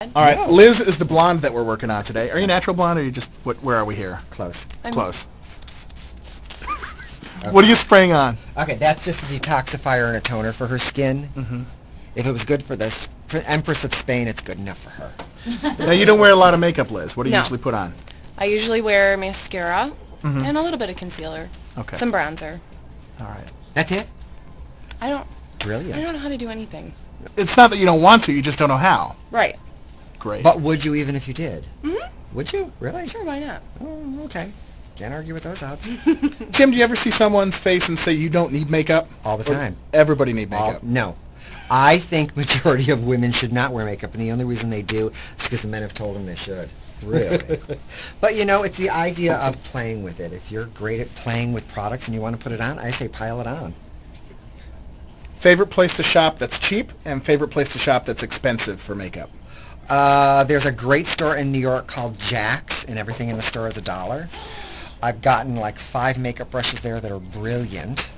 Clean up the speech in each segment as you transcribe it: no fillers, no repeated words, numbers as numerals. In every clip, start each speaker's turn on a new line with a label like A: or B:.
A: All right,
B: No.
A: Liz is the blonde that we're working on today. Are you natural blonde, or are you just where are we here?
B: Close.
A: Close. Okay. What are you spraying on?
B: Okay, that's just a detoxifier and a toner for her skin.
A: Mm-hmm.
B: If it was good for this for Empress of Spain, it's good enough for her.
A: Now, you don't wear a lot of makeup, Liz. What do you
C: No.
A: usually put on?
C: I usually wear mascara and a little bit of concealer.
A: Okay.
C: Some bronzer.
A: All right.
B: That's it?
C: I don't
B: Brilliant.
C: know how to do anything.
A: It's not that you don't want to, you just don't know how.
C: Right.
A: Great.
B: But would you even if you did?
C: Mm-hmm.
B: Would you? Really?
C: Sure, why not?
B: Oh, okay. Can't argue with those odds.
A: Tim, do you ever see someone's face and say you don't need makeup?
B: All the time.
A: Everybody need makeup.
B: No. I think majority of women should not wear makeup, and the only reason they do is because the men have told them they should. Really. But, it's the idea of playing with it. If you're great at playing with products and you want to put it on, I say pile it on.
A: Favorite place to shop that's cheap and favorite place to shop that's expensive for makeup?
B: There's a great store in New York called Jack's, and everything in the store is $1. I've gotten like 5 makeup brushes there that are brilliant,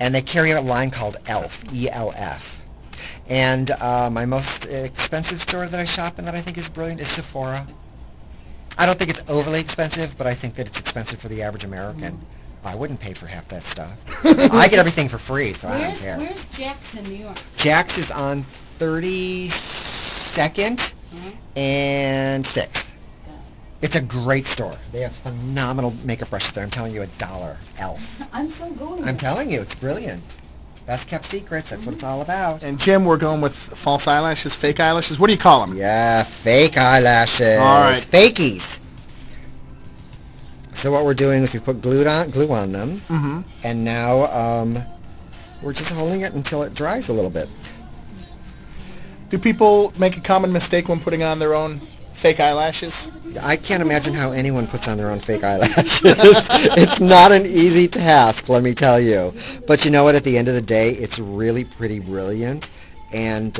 B: and they carry a line called ELF, E-L-F. And my most expensive store that I shop in that I think is brilliant is Sephora. I don't think it's overly expensive, but I think that it's expensive for the average American. I wouldn't pay for half that stuff. I get everything for free, so I don't care.
D: Where's Jack's in New York?
B: Jack's is on 32nd and 6th. It's a great store. They have phenomenal makeup brushes there. I'm telling you, $1 ELF.
D: I'm so going.
B: I'm telling you, it's brilliant. Best kept secrets. That's what it's all about.
A: And Jim, we're going with false eyelashes, fake eyelashes. What do you call them?
B: Yeah, fake eyelashes.
A: All right.
B: Fakies. So what we're doing is we put glue on them, and now we're just holding it until it dries a little bit.
A: Do people make a common mistake when putting on their own fake eyelashes?
B: I can't imagine how anyone puts on their own fake eyelashes. It's not an easy task, let me tell you. But you know what? At the end of the day, it's really pretty brilliant, and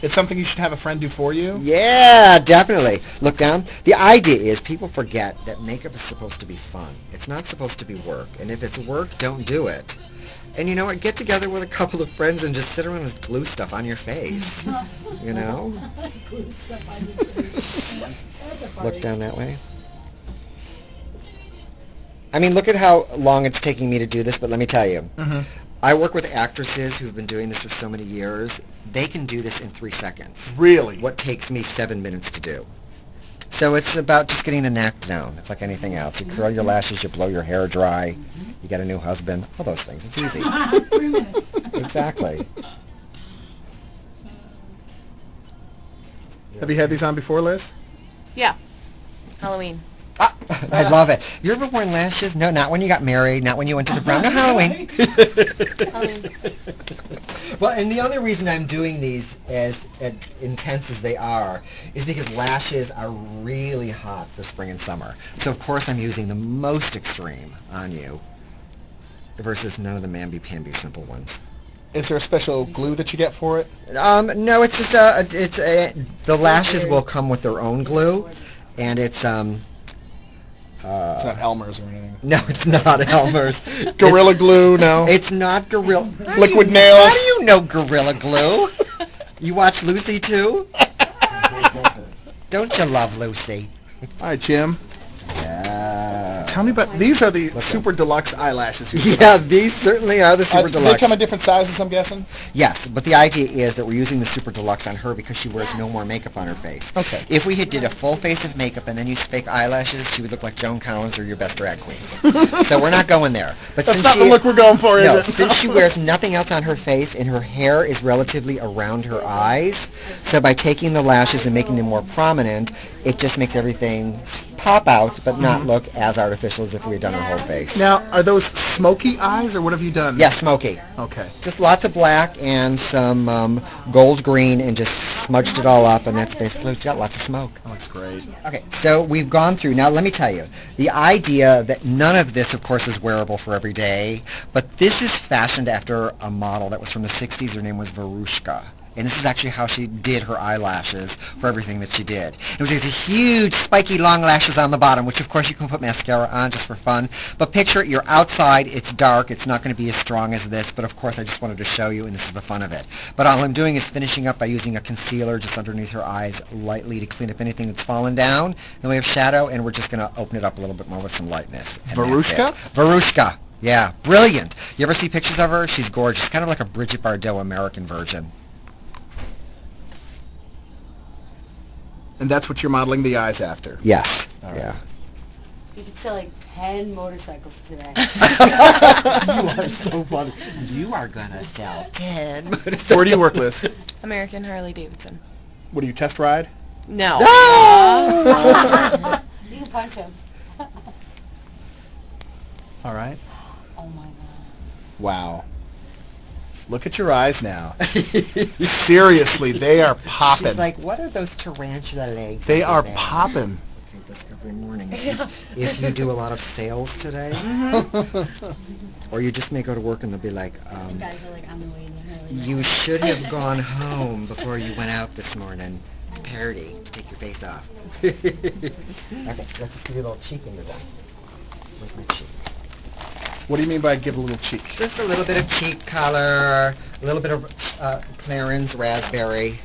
A: It's something you should have a friend do for you?
B: yeah, definitely. Look down. The idea is people forget that makeup is supposed to be fun. It's not supposed to be work. And if it's work, don't do it. And you know what? Get together with a couple of friends and just sit around and glue stuff on your face. You know?
D: Glue stuff on your face. That's a party.
B: Look down that way. I mean, look at how long it's taking me to do this, but let me tell you. I work with actresses who've been doing this for so many years. They can do this in 3 seconds.
A: Really?
B: What takes me 7 minutes to do. So it's about just getting the knack down. It's like anything else. You curl your lashes, you blow your hair dry, you get a new husband, all those things. It's easy.
D: 3 minutes.
B: Exactly.
A: Have you had these on before, Liz?
C: Yeah. Halloween.
B: Ah, I love it. You ever worn lashes? No, not when you got married, not when you went to the prom. No, Halloween. Well, and the other reason I'm doing these as intense as they are is because lashes are really hot for spring and summer. So, of course, I'm using the most extreme on you versus none of the mamby-pamby simple ones.
A: Is there a special glue that you get for it?
B: No, it's just the lashes will come with their own glue, and it's
A: It's not Elmer's or anything.
B: no, it's not Elmer's.
A: Gorilla Glue, no?
B: It's not Gorilla.
A: Liquid nails.
B: How do you know Gorilla Glue? You watch Lucy too? Don't you love Lucy?
A: All right, Jim.
B: Yeah.
A: Tell me about, these are the super deluxe eyelashes.
B: Yeah, these certainly are the super
A: They
B: deluxe.
A: come in different sizes, I'm guessing?
B: Yes, but the idea is that we're using the super deluxe on her because she wears no more makeup on her face.
A: Okay.
B: If we had did a full face of makeup and then used fake eyelashes, she would look like Joan Collins or your best drag queen. So we're not going there. But
A: That's
B: since
A: not the look we're going for, is
B: no,
A: it?
B: since she wears nothing else on her face and her hair is relatively around her eyes, so by taking the lashes and making them more prominent, it just makes everything pop out but not look as artificial as if we had done her whole face.
A: Now, are those smoky eyes, or what have you done?
B: Yeah, smoky.
A: Okay.
B: Just lots of black and some gold green and just smudged it all up, and that's basically what you got, lots of smoke.
A: That looks great.
B: Okay, so we've gone through. Now, let me tell you, the idea that none of this, of course, is wearable for every day, but this is fashioned after a model that was from the 60s. Her name was Verushka. And this is actually how she did her eyelashes for everything that she did. It was these huge, spiky, long lashes on the bottom, which of course you can put mascara on just for fun. But picture it, you're outside, it's dark, it's not going to be as strong as this, but of course I just wanted to show you, and this is the fun of it. But all I'm doing is finishing up by using a concealer just underneath her eyes lightly to clean up anything that's fallen down in the way of shadow, and we're just going to open it up a little bit more with some lightness. And
A: Verushka?
B: that's it. Verushka. Yeah, brilliant. You ever see pictures of her? She's gorgeous. Kind of like a Bridget Bardot American version.
A: And that's what you're modeling the eyes after.
B: Yes.
A: All right.
B: Yeah.
D: You could sell like 10 motorcycles today.
B: You are so funny. You are going to sell 10.
A: Where do you work, Liz?
C: American Harley Davidson.
A: What do you test ride?
C: No.
D: You can punch him.
A: All right.
D: Oh my god.
A: Wow. Look at your eyes now. Seriously, they are popping.
B: She's like, what are those tarantula legs?
A: They
B: over
A: are
B: there?
A: popping.
B: Okay, this every morning. If you do a lot of sales today, or you just may go to work and they'll be like,
D: You guys are like on the way to Harley.
B: you should have gone home before you went out this morning. Parody to take your face off. Okay, let's just give you a little cheek when you're done. Where's my cheek?
A: What do you mean by give a little cheek?
B: Just a little bit of cheek color, a little bit of Clarins raspberry.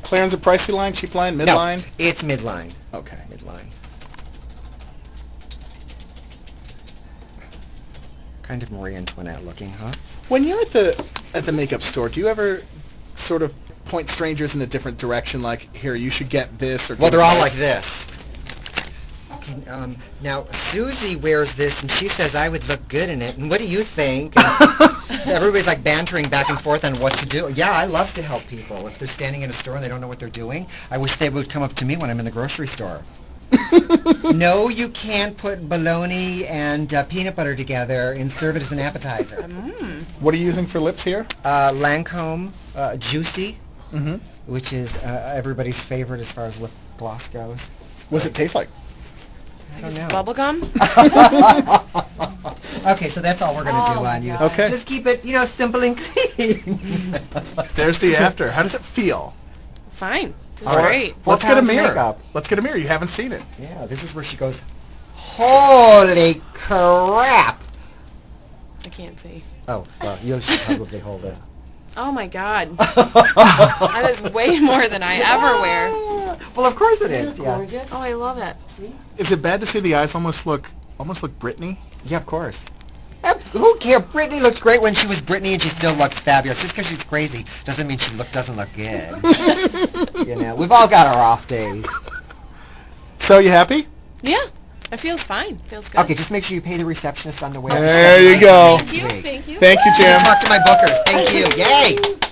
A: Clarins a pricey line, cheap line, midline?
B: No, it's midline.
A: Okay.
B: Midline. Kind of Marie Antoinette looking, huh?
A: When you're at the makeup store, do you ever sort of point strangers in a different direction, like, here, you should get this? Or
B: Well, they're
A: get
B: all
A: that?
B: like this. Okay, now, Susie wears this, and she says I would look good in it, and what do you think? And everybody's like bantering back and forth on what to do. Yeah, I love to help people. If they're standing in a store and they don't know what they're doing, I wish they would come up to me when I'm in the grocery store. No, you can't put bologna and peanut butter together and serve it as an appetizer.
A: What are you using for lips here?
B: Lancome Juicy,
A: Mm-hmm.
B: which is everybody's favorite as far as lip gloss goes.
A: What's it taste like?
B: I don't know.
C: Bubblegum?
B: Okay, so that's all we're going to do on you.
A: Okay.
B: Just keep it, simple and clean.
A: There's the after. How does it feel?
C: Fine. It's
A: All right.
C: great.
A: Let's
B: What
A: get a
B: time's
A: mirror.
B: makeup?
A: Let's get a mirror. You haven't seen it.
B: Yeah, this is where she goes, holy crap.
C: I can't see.
B: Oh, well, you should probably hold it.
C: Oh my god. That is way more than I ever wear.
B: Well, of course it
D: This
B: is,
D: is
B: yeah.
D: gorgeous.
C: Oh, I love it.
D: See?
A: Is it bad to see the eyes almost look Britney?
B: Yeah, of course. Who cares? Brittany looked great when she was Brittany, and she still looks fabulous. Just because she's crazy doesn't mean she doesn't look good. We've all got our off days.
A: So, you happy?
C: Yeah. It feels fine. Feels good.
B: Okay, just make sure you pay the receptionist on the way.
A: There you go.
C: Thank you.
B: Next week.
C: Thank you.
A: Thank you, Jim.
B: Talk to my bookers. Thank you. Yay!